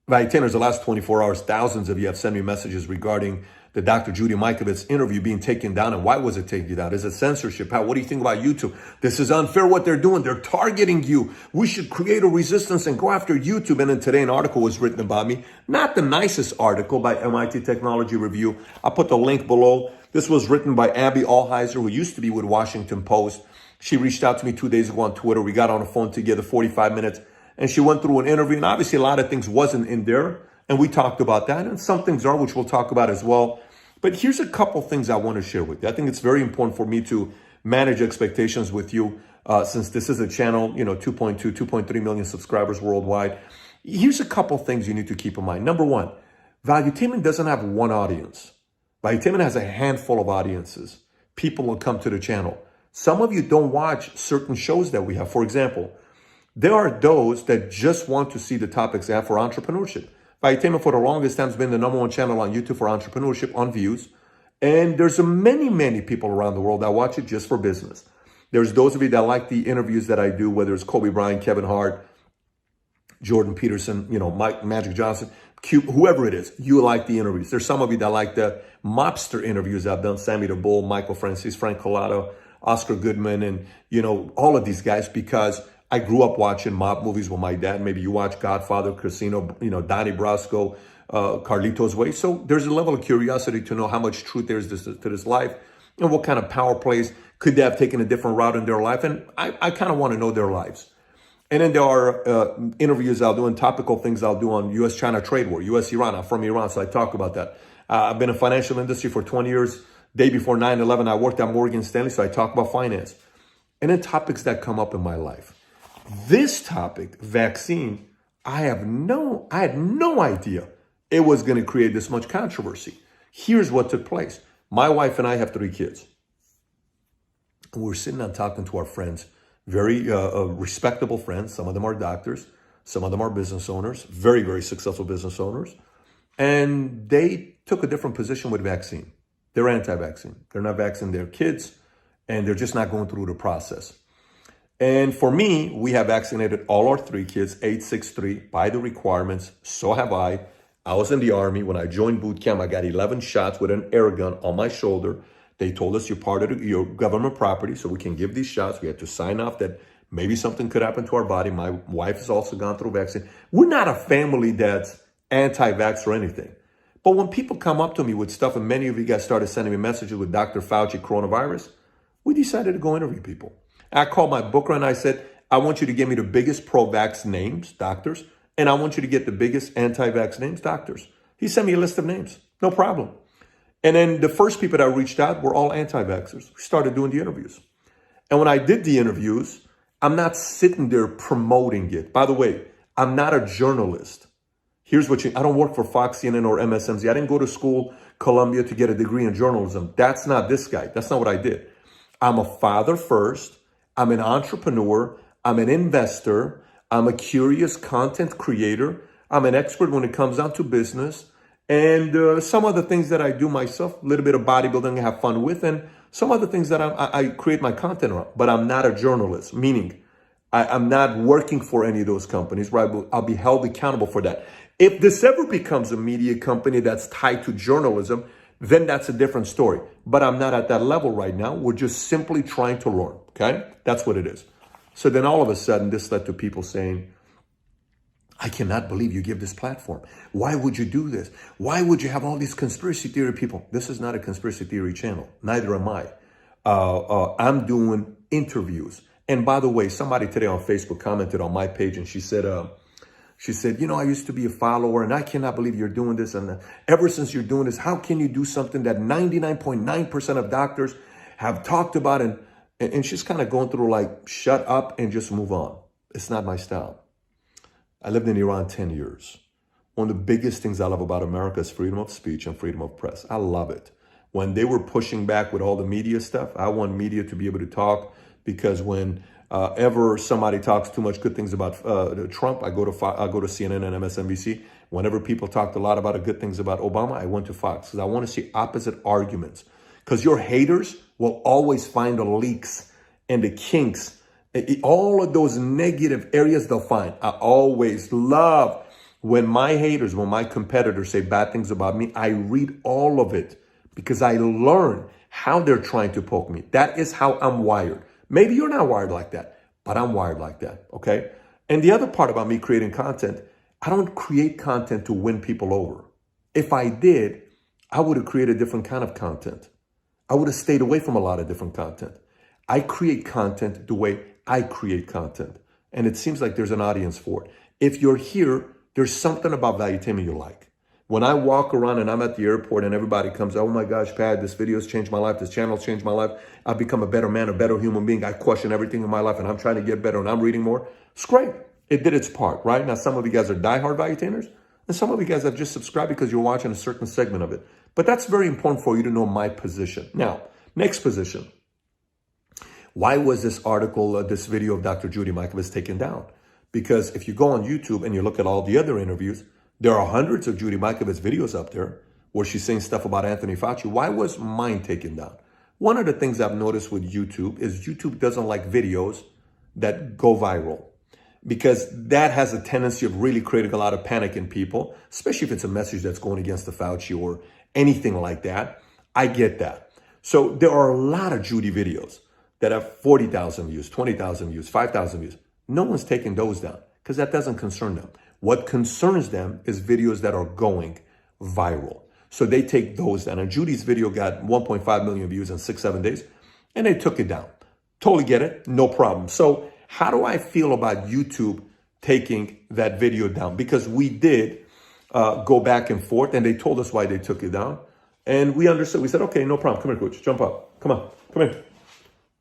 Valuetainers, the last 24 hours, thousands of you have sent me messages regarding the Dr. Judy Mikovits interview being taken down. And why was it taken down? Is it censorship? What do you think about YouTube? This is unfair what they're doing. They're targeting you. We should create a resistance and go after YouTube. And then today an article was written about me. Not the nicest article by MIT Technology Review. I'll put the link below. This was written by Abby Allheiser, who used to be with Washington Post. She reached out to me 2 days ago on Twitter. We got on the phone together 45 minutes. And she went through an interview, and obviously a lot of things wasn't in there. And we talked about that, and some things are, which we'll talk about as well. But here's a couple things I want to share with you. I think it's very important for me to manage expectations with you since this is a channel, 2.2, 2.3 million subscribers worldwide. Here's a couple things you need to keep in mind. Number one, Valuetainment doesn't have one audience. Valuetainment has a handful of audiences. People will come to the channel. Some of you don't watch certain shows that we have. For example, there are those that just want to see the topics I have for entrepreneurship. Valuetainment for the longest time has been the #1 channel on YouTube for entrepreneurship on views. And there's many people around the world that watch it just for business. There's those of you that like the interviews that I do, whether it's Kobe Bryant, Kevin Hart, Jordan Peterson, Mike Magic Johnson, whoever it is, you like the interviews. There's some of you that like the mobster interviews I've done, Sammy the Bull, Michael Francis, Frank Collado, Oscar Goodman, and, all of these guys, because I grew up watching mob movies with my dad. Maybe you watch Godfather, Casino, Donnie Brasco, Carlitos Way. So there's a level of curiosity to know how much truth there is to this life and what kind of power plays could they have taken a different route in their life. And I kind of want to know their lives. And then there are interviews I'll do and topical things I'll do on U.S.-China trade war, U.S.-Iran. I'm from Iran, so I talk about that. I've been in financial industry for 20 years. Day before 9/11, I worked at Morgan Stanley, so I talk about finance. And then topics that come up in my life. This topic, vaccine, I had no idea it was going to create this much controversy. Here's what took place. My wife and I have 3 kids. We're sitting and talking to our friends, very respectable friends. Some of them are doctors. Some of them are business owners, very, very successful business owners. And they took a different position with vaccine. They're anti-vaccine. They're not vaccinating their kids, and they're just not going through the process. And for me, we have vaccinated all our 3 kids, 8, 6, 3, by the requirements. So have I. I was in the Army. When I joined boot camp, I got 11 shots with an air gun on my shoulder. They told us you're part of your government property, so we can give these shots. We had to sign off that maybe something could happen to our body. My wife has also gone through vaccine. We're not a family that's anti-vax or anything. But when people come up to me with stuff, and many of you guys started sending me messages with Dr. Fauci coronavirus, we decided to go interview people. I called my booker and I said, I want you to give me the biggest pro-vax names, doctors, and I want you to get the biggest anti-vax names, doctors. He sent me a list of names, no problem. And then the first people that reached out were all anti-vaxxers. We started doing the interviews. And when I did the interviews, I'm not sitting there promoting it. By the way, I'm not a journalist. Here's what I don't work for Fox, CNN, or MSNBC. I didn't go to school, Columbia, to get a degree in journalism. That's not this guy. That's not what I did. I'm a father first. I'm an entrepreneur. I'm an investor. I'm a curious content creator. I'm an expert when it comes down to business. And some other things that I do myself, a little bit of bodybuilding I have fun with, and some other things that I create my content around. But I'm not a journalist, meaning I'm not working for any of those companies where I'll be held accountable for that. If this ever becomes a media company that's tied to journalism, then that's a different story. But I'm not at that level right now. We're just simply trying to learn, okay? That's what it is. So then all of a sudden, this led to people saying, I cannot believe you give this platform. Why would you do this? Why would you have all these conspiracy theory people? This is not a conspiracy theory channel. Neither am I. I'm doing interviews. And by the way, somebody today on Facebook commented on my page and she said, I used to be a follower and I cannot believe you're doing this. And ever since you're doing this, how can you do something that 99.9% of doctors have talked about? And she's kind of going through like, shut up and just move on. It's not my style. I lived in Iran 10 years. One of the biggest things I love about America is freedom of speech and freedom of press. I love it. When they were pushing back with all the media stuff, I want media to be able to talk, because when ever somebody talks too much good things about Trump, I go to CNN and MSNBC. Whenever people talked a lot about the good things about Obama, I went to Fox, because I want to see opposite arguments. Because your haters will always find the leaks and the kinks. All of those negative areas they'll find. I always love When my haters, when my competitors say bad things about me, I read all of it because I learn how they're trying to poke me. That is how I'm wired. Maybe you're not wired like that, but I'm wired like that, okay? And the other part about me creating content, I don't create content to win people over. If I did, I would have created a different kind of content. I would have stayed away from a lot of different content. I create content the way I create content. And it seems like there's an audience for it. If you're here, there's something about Valuetainment you like. When I walk around and I'm at the airport and everybody comes, oh my gosh, Pat, this video's changed my life. This channel's changed my life. I've become a better man, a better human being. I question everything in my life and I'm trying to get better and I'm reading more. It's great. It did its part, right? Now, some of you guys are diehard Valuetainers and some of you guys have just subscribed because you're watching a certain segment of it. But that's very important for you to know my position. Now, next position. Why was this article, this video of Dr. Judy Mikovits taken down? Because if you go on YouTube and you look at all the other interviews, there are hundreds of Judy Mikovits videos up there where she's saying stuff about Anthony Fauci. Why was mine taken down? One of the things I've noticed with YouTube is YouTube doesn't like videos that go viral because that has a tendency of really creating a lot of panic in people, especially if it's a message that's going against the Fauci or anything like that. I get that. So there are a lot of Judy videos that have 40,000 views, 20,000 views, 5,000 views. No one's taking those down because that doesn't concern them. What concerns them is videos that are going viral. So they take those down. And Judy's video got 1.5 million views in 6-7 days, and they took it down. Totally get it, no problem. So how do I feel about YouTube taking that video down? Because we did go back and forth, and they told us why they took it down. And we understood. We said, okay, no problem. Come here, coach. Jump up. Come on. Come here.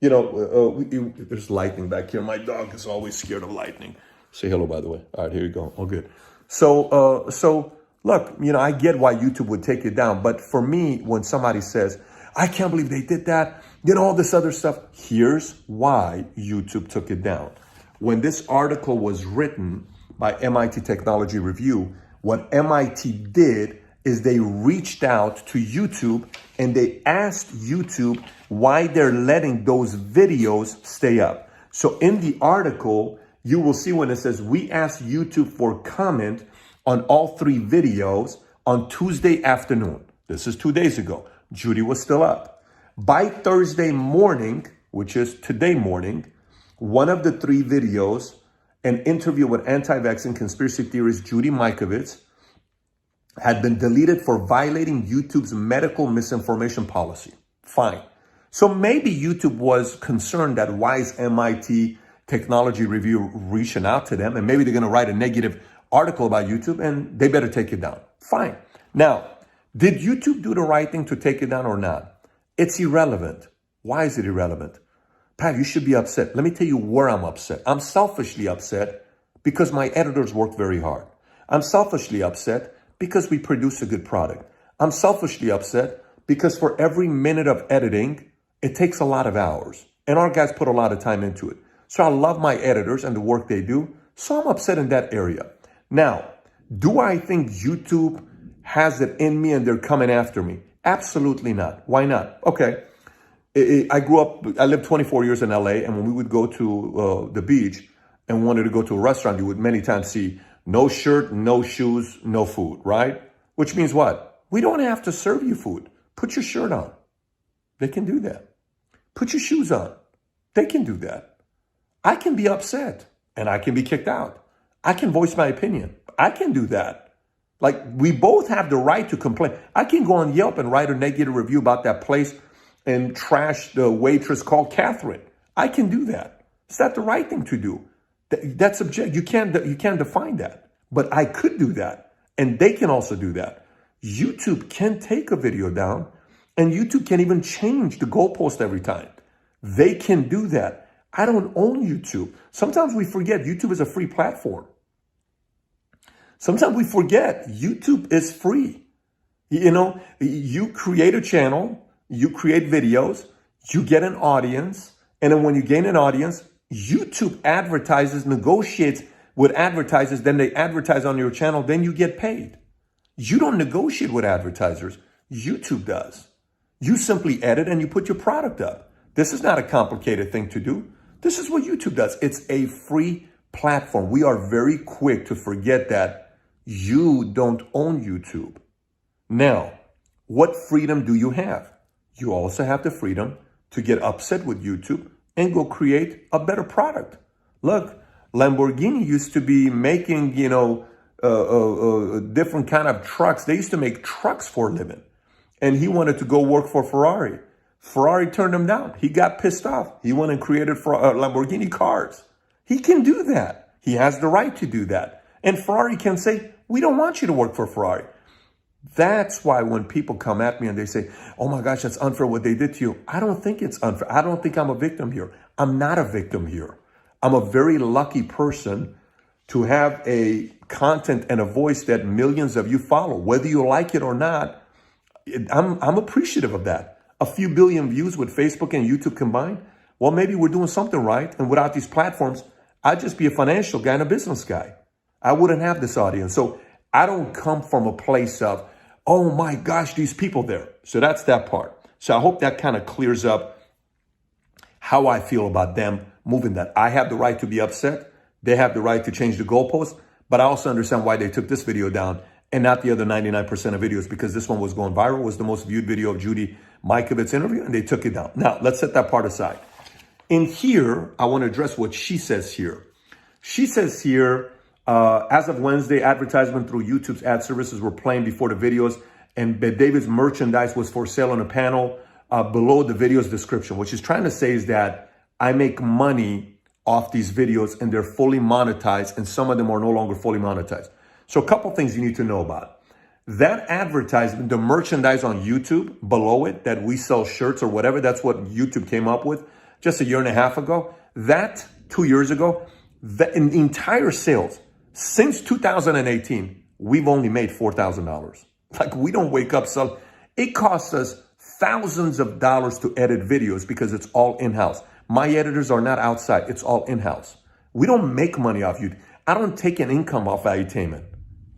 You know, there's lightning back here. My dog is always scared of lightning. Say hello, by the way. All right, here you go. Oh, good. So look, you know, I get why YouTube would take it down. But for me, when somebody says, I can't believe they did that, you know, all this other stuff, here's why YouTube took it down. When this article was written by MIT Technology Review, what MIT did is they reached out to YouTube and they asked YouTube why they're letting those videos stay up. So in the article, you will see when it says, we asked YouTube for comment on all 3 videos on Tuesday afternoon. This is 2 days ago. Judy was still up. By Thursday morning, which is today morning, one of the 3 videos, an interview with anti-vaccine conspiracy theorist Judy Mikovits, had been deleted for violating YouTube's medical misinformation policy. Fine. So maybe YouTube was concerned that why is MIT Technology Review reaching out to them, and maybe they're going to write a negative article about YouTube and they better take it down. Fine. Now, did YouTube do the right thing to take it down or not? It's irrelevant. Why is it irrelevant? Pat, you should be upset. Let me tell you where I'm upset. I'm selfishly upset because my editors work very hard. I'm selfishly upset because we produce a good product. I'm selfishly upset because for every minute of editing, it takes a lot of hours. And our guys put a lot of time into it. So I love my editors and the work they do. So I'm upset in that area. Now, do I think YouTube has it in me and they're coming after me? Absolutely not. Why not? Okay. I lived 24 years in LA, and when we would go to the beach and wanted to go to a restaurant, you would many times see no shirt, no shoes, no food, right? Which means what? We don't have to serve you food. Put your shirt on. They can do that. Put your shoes on. They can do that. I can be upset and I can be kicked out. I can voice my opinion. I can do that. Like, we both have the right to complain. I can go on Yelp and write a negative review about that place and trash the waitress called Catherine. I can do that. Is that the right thing to do? That's subjective. You can't define that. But I could do that. And they can also do that. YouTube can take a video down, and YouTube can even change the goalpost every time. They can do that. I don't own YouTube. Sometimes we forget YouTube is a free platform. Sometimes we forget YouTube is free. You know, you create a channel, you create videos, you get an audience, and then when you gain an audience, YouTube advertises, negotiates with advertisers, then they advertise on your channel, then you get paid. You don't negotiate with advertisers. YouTube does. You simply edit and you put your product up. This is not a complicated thing to do. This is what YouTube does. It's a free platform. We are very quick to forget that You don't own YouTube. Now, what freedom do you have? You also have the freedom to get upset with YouTube and go create a better product. Look, Lamborghini used to be making, different kind of trucks. They used to make trucks for a living. And he wanted to go work for Ferrari. Ferrari turned him down. He got pissed off. He went and created Lamborghini cars. He can do that. He has the right to do that. And Ferrari can say, we don't want you to work for Ferrari. That's why when people come at me and they say, oh my gosh, that's unfair what they did to you. I don't think it's unfair. I don't think I'm a victim here. I'm not a victim here. I'm a very lucky person to have a content and a voice that millions of you follow. Whether you like it or not, I'm appreciative of that. A few billion views with Facebook and YouTube combined. Well, maybe we're doing something right. And without these platforms, I'd just be a financial guy and a business guy. I wouldn't have this audience. So I don't come from a place of, oh my gosh, these people there. So that's that part. So I hope that kind of clears up how I feel about them moving that. I have the right to be upset. They have the right to change the goalpost. But I also understand why they took this video down and not the other 99% of videos, because this one was going viral, was the most viewed video of Judy Mikovits interview, and they took it down. Now, let's set that part aside. In here, I want to address what she says here. She says here, as of Wednesday, advertisement through YouTube's ad services were playing before the videos, and David's merchandise was for sale on a panel below the video's description. What she's trying to say is that I make money off these videos and they're fully monetized, and some of them are no longer fully monetized. So a couple things you need to know about. That advertisement, the merchandise on YouTube below it, that we sell shirts or whatever, that's what YouTube came up with just a year and a half ago. That 2 years ago, in the entire sales, since 2018, we've only made $4,000. Like, we don't wake up selling. It costs us thousands of dollars to edit videos because it's all in-house. My editors are not outside. It's all in-house. We don't make money off YouTube. I don't take an income off Valuetainment.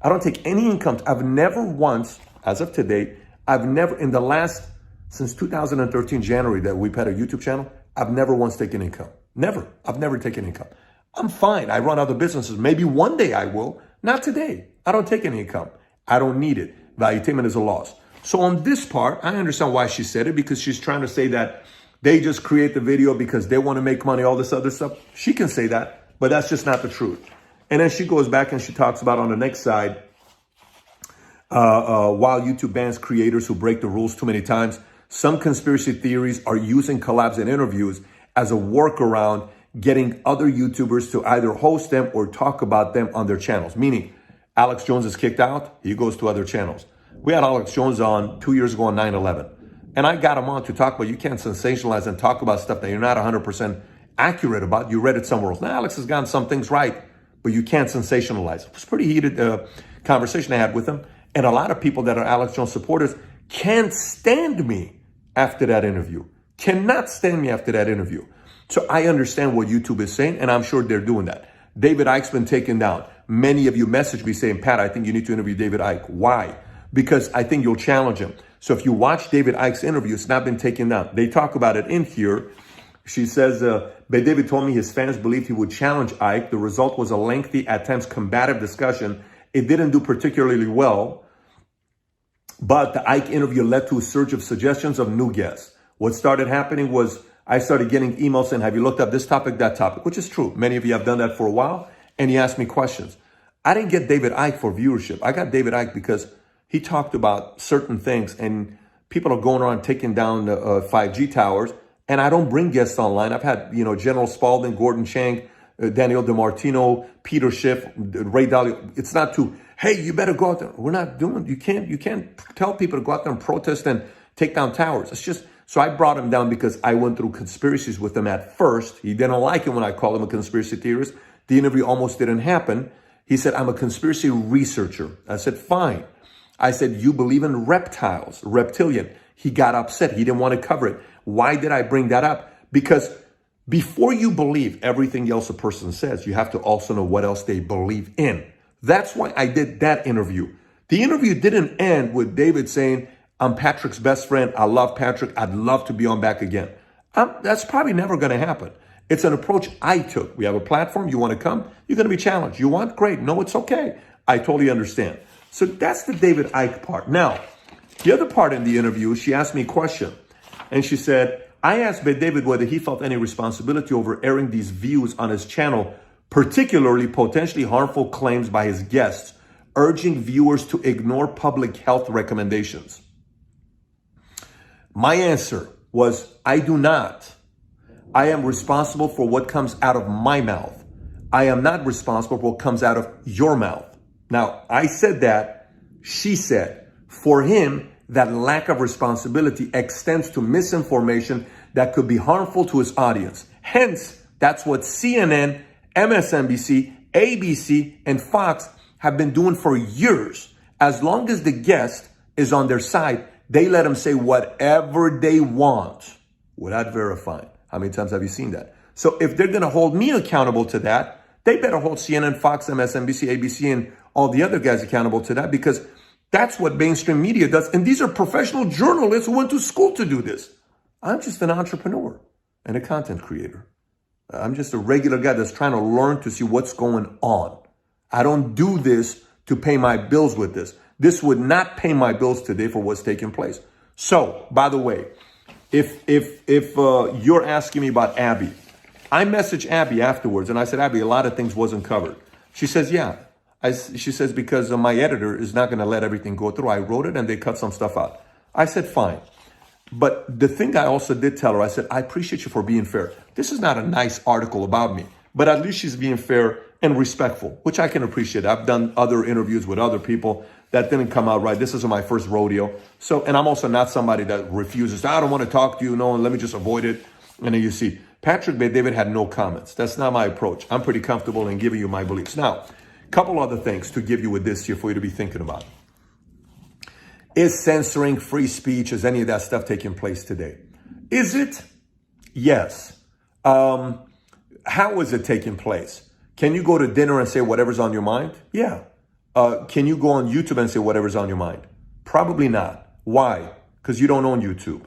I don't take any income. I've never once, as of today, in the last, since 2013, January, that we've had a YouTube channel, I've never once taken income. Never. I've never taken income. I'm fine. I run other businesses. Maybe one day I will. Not today. I don't take any income. I don't need it. Valuetainment is a loss. So on this part, I understand why she said it, because she's trying to say that they just create the video because they want to make money, all this other stuff. She can say that, but that's just not the truth. And then she goes back and she talks about on the next side, while YouTube bans creators who break the rules too many times, some conspiracy theories are using collabs and interviews as a workaround, getting other YouTubers to either host them or talk about them on their channels. Meaning, Alex Jones is kicked out, he goes to other channels. We had Alex Jones on 2 years ago on 9/11. And I got him on to talk about, you can't sensationalize and talk about stuff that you're not 100% accurate about. You read it somewhere else. Now, Alex has gotten some things right, but you can't sensationalize. It was a pretty heated conversation I had with him. And a lot of people that are Alex Jones supporters can't stand me after that interview. Cannot stand me after that interview. So I understand what YouTube is saying, and I'm sure they're doing that. David Icke's been taken down. Many of you messaged me saying, Pat, I think you need to interview David Icke. Why? Because I think you'll challenge him. So if you watch David Icke's interview, it's not been taken down. They talk about it in here. She says, but David told me his fans believed he would challenge Icke. The result was a lengthy, at times combative discussion. It didn't do particularly well, but the Icke interview led to a surge of suggestions of new guests. What started happening was I started getting emails saying, have you looked up this topic, that topic, which is true. Many of you have done that for a while, and you asked me questions. I didn't get David Icke for viewership. I got David Icke because he talked about certain things, and people are going around taking down the 5G towers, and I don't bring guests online. I've had, General Spalding, Gordon Chang, Daniel DiMartino, Peter Schiff, Ray Dalio. It's not to, hey, you better go out there. We're not doing, you can't tell people to go out there and protest and take down towers. It's just, so I brought him down because I went through conspiracies with him at first. He didn't like it when I called him a conspiracy theorist. The interview almost didn't happen. He said, I'm a conspiracy researcher. I said, fine. I said, you believe in reptiles, reptilian. He got upset. He didn't want to cover it. Why did I bring that up? Because before you believe everything else a person says, you have to also know what else they believe in. That's why I did that interview. The interview didn't end with David saying, I'm Patrick's best friend. I love Patrick. I'd love to be on back again. That's probably never going to happen. It's an approach I took. We have a platform. You want to come? You're going to be challenged. You want? Great. No, it's okay. I totally understand. So that's the David Icke part. Now, the other part in the interview, she asked me a question. And she said, I asked David whether he felt any responsibility over airing these views on his channel, particularly potentially harmful claims by his guests, urging viewers to ignore public health recommendations. My answer was, I do not. I am responsible for what comes out of my mouth. I am not responsible for what comes out of your mouth. Now, I said that, she said, for him, that lack of responsibility extends to misinformation that could be harmful to his audience. Hence, that's what CNN, MSNBC, ABC, and Fox have been doing for years. As long as the guest is on their side, they let them say whatever they want without verifying. How many times have you seen that? So if they're going to hold me accountable to that, they better hold CNN, Fox, MSNBC, ABC, and all the other guys accountable to that, because that's what mainstream media does. And these are professional journalists who went to school to do this. I'm just an entrepreneur and a content creator. I'm just a regular guy that's trying to learn to see what's going on. I don't do this to pay my bills with this. This would not pay my bills today for what's taking place. So, by the way, if you're asking me about Abby, I messaged Abby afterwards and I said, Abby, a lot of things wasn't covered. She says, yeah. She says, because my editor is not going to let everything go through. I wrote it and they cut some stuff out. I said, fine. But the thing I also did tell her, I said, I appreciate you for being fair. This is not a nice article about me, but at least she's being fair and respectful, which I can appreciate. I've done other interviews with other people that didn't come out right. This isn't my first rodeo. So, and I'm also not somebody that refuses, I don't want to talk to you, no, and let me just avoid it. And then you see, Patrick Bet-David had no comments. That's not my approach. I'm pretty comfortable in giving you my beliefs. Now, couple other things to give you with this here for you to be thinking about. Is censoring free speech, is any of that stuff taking place today? Is it? Yes. How is it taking place? Can you go to dinner and say whatever's on your mind? Yeah. Can you go on YouTube and say whatever's on your mind? Probably not. Why? Because you don't own YouTube.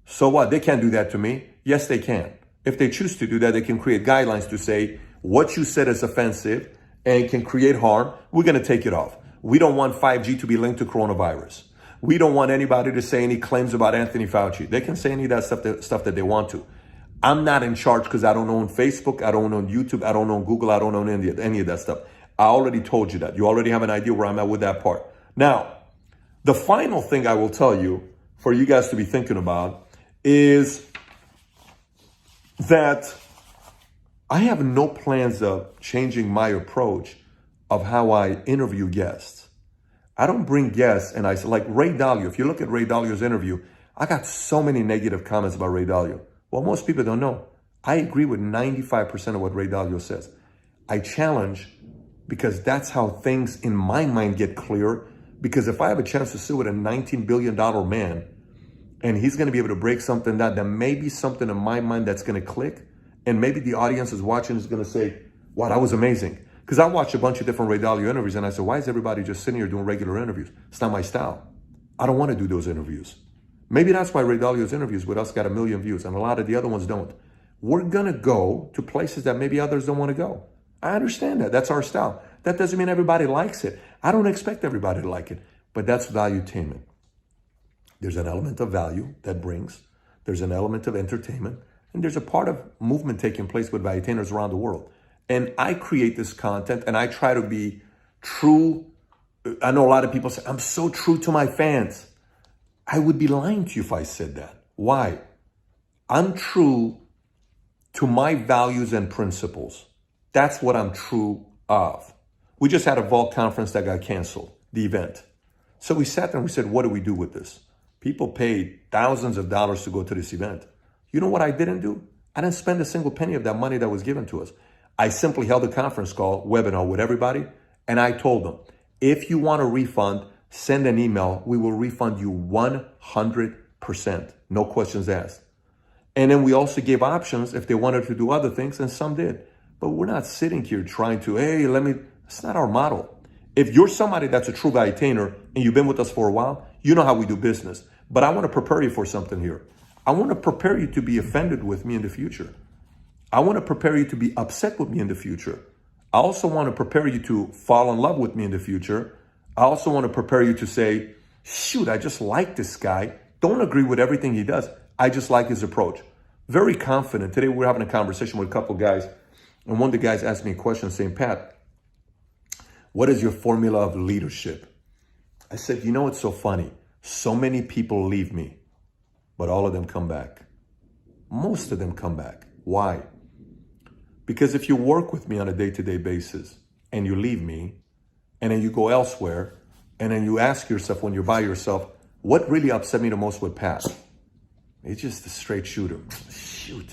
So what? They can't do that to me. Yes, they can. If they choose to do that, they can create guidelines to say what you said is offensive and can create harm. We're going to take it off. We don't want 5G to be linked to coronavirus. We don't want anybody to say any claims about Anthony Fauci. They can say any of that stuff that they want to. I'm not in charge because I don't own Facebook. I don't own YouTube. I don't own Google. I don't own any of that stuff. I already told you that. You already have an idea where I'm at with that part. Now, the final thing I will tell you for you guys to be thinking about is that I have no plans of changing my approach of how I interview guests. I don't bring guests and I say, like Ray Dalio. If you look at Ray Dalio's interview, I got so many negative comments about Ray Dalio. Well, most people don't know. I agree with 95% of what Ray Dalio says. I challenge because that's how things in my mind get clear. Because if I have a chance to sit with a $19 billion man and he's going to be able to break something down, then maybe something in my mind that's going to click. And maybe the audience is watching is going to say, wow, that was amazing. Because I watched a bunch of different Ray Dalio interviews and I said, why is everybody just sitting here doing regular interviews? It's not my style. I don't want to do those interviews. Maybe that's why Ray Dalio's interviews with us got 1 million views and a lot of the other ones don't. We're going to go to places that maybe others don't want to go. I understand that. That's our style. That doesn't mean everybody likes it. I don't expect everybody to like it, but that's valuetainment. There's an element of value that brings. There's an element of entertainment. And there's a part of movement taking place with valuetainers around the world. And I create this content and I try to be true. I know a lot of people say, I'm so true to my fans. I would be lying to you if I said that. Why? I'm true to my values and principles. That's what I'm true of. We just had a Vault conference that got canceled, the event. So we sat there and we said, what do we do with this? People paid thousands of dollars to go to this event. You know what I didn't do? I didn't spend a single penny of that money that was given to us. I simply held a conference call, webinar with everybody, and I told them, if you want a refund, send an email. We will refund you 100%. No questions asked. And then we also gave options if they wanted to do other things, and some did. But we're not sitting here trying to, that's not our model. If you're somebody that's a true valuetainer and you've been with us for a while, you know how we do business. But I want to prepare you for something here. I want to prepare you to be offended with me in the future. I want to prepare you to be upset with me in the future. I also want to prepare you to fall in love with me in the future. I also want to prepare you to say, shoot, I just like this guy. Don't agree with everything he does. I just like his approach. Very confident. Today we're having a conversation with a couple guys, and one of the guys asked me a question saying, Pat, what is your formula of leadership? I said, you know, it's so funny. So many people leave me, but all of them come back. Most of them come back. Why? Because if you work with me on a day-to-day basis and you leave me and then you go elsewhere and then you ask yourself when you're by yourself, what really upset me the most with Pat? It's just a straight shooter. Shoot.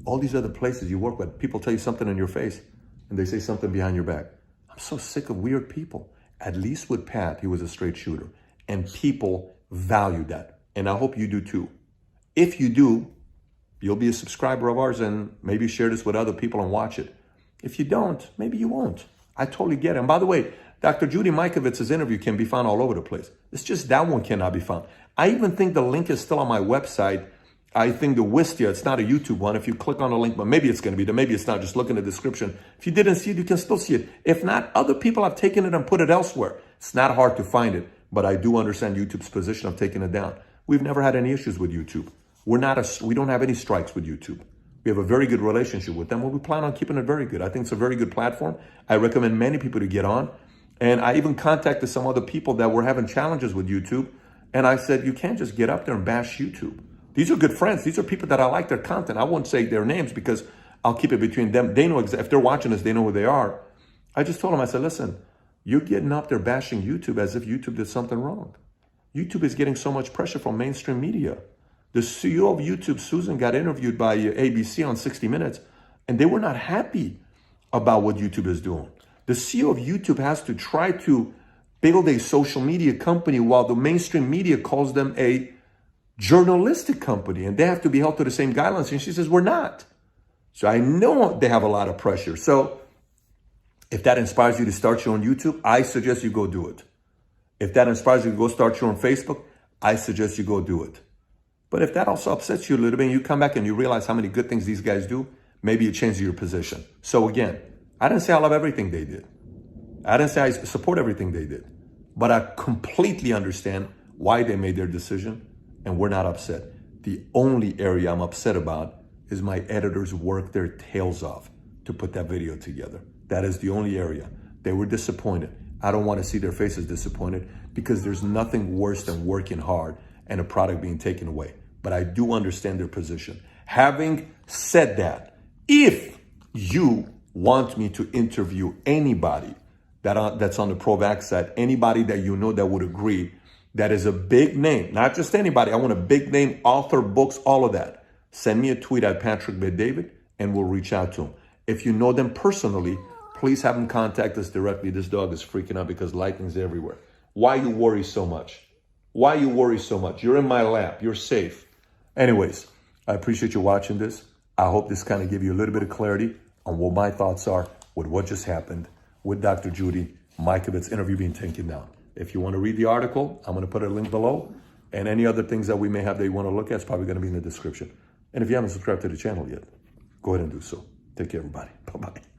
All these other places you work with, people tell you something in your face and they say something behind your back. I'm so sick of weird people. At least with Pat, he was a straight shooter. And people value that. And I hope you do too. If you do, you'll be a subscriber of ours and maybe share this with other people and watch it. If you don't, maybe you won't. I totally get it. And by the way, Dr. Judy Mikovits' interview can be found all over the place. It's just that one cannot be found. I even think the link is still on my website. I think the Wistia, it's not a YouTube one. If you click on the link, but maybe it's going to be there. Maybe it's not. Just look in the description. If you didn't see it, you can still see it. If not, other people have taken it and put it elsewhere. It's not hard to find it, but I do understand YouTube's position of taking it down. We've never had any issues with YouTube. We don't have any strikes with YouTube. We have a very good relationship with them, and we plan on keeping it very good. I think it's a very good platform. I recommend many people to get on. And I even contacted some other people that were having challenges with YouTube. And I said, you can't just get up there and bash YouTube. These are good friends. These are people that I like their content. I won't say their names because I'll keep it between them. They know, if they're watching this, they know who they are. I just told them, I said, listen, you're getting up there bashing YouTube as if YouTube did something wrong. YouTube is getting so much pressure from mainstream media. The CEO of YouTube, Susan, got interviewed by ABC on 60 Minutes, and they were not happy about what YouTube is doing. The CEO of YouTube has to try to build a social media company while the mainstream media calls them a journalistic company, and they have to be held to the same guidelines. And she says, we're not. So I know they have a lot of pressure. So if that inspires you to start your own YouTube, I suggest you go do it. If that inspires you to go start your own Facebook, I suggest you go do it. But if that also upsets you a little bit and you come back and you realize how many good things these guys do, maybe you change your position. So again, I didn't say I love everything they did. I didn't say I support everything they did. But I completely understand why they made their decision, and we're not upset. The only area I'm upset about is my editors worked their tails off to put that video together. That is the only area. They were disappointed. I don't want to see their faces disappointed because there's nothing worse than working hard and a product being taken away. But I do understand their position. Having said that, if you want me to interview anybody that's on the pro-vax side, anybody that you know that would agree, that is a big name, not just anybody. I want a big name, author, books, all of that. Send me a tweet at Patrick Bet-David and we'll reach out to them. If you know them personally, please have them contact us directly. This dog is freaking out because lightning's everywhere. Why you worry so much? Why you worry so much? You're in my lap. You're safe. Anyways, I appreciate you watching this. I hope this kind of gave you a little bit of clarity on what my thoughts are with what just happened with Dr. Judy Mikovits' interview being taken down. If you want to read the article, I'm going to put a link below. And any other things that we may have that you want to look at, it's probably going to be in the description. And if you haven't subscribed to the channel yet, go ahead and do so. Take care, everybody. Bye-bye.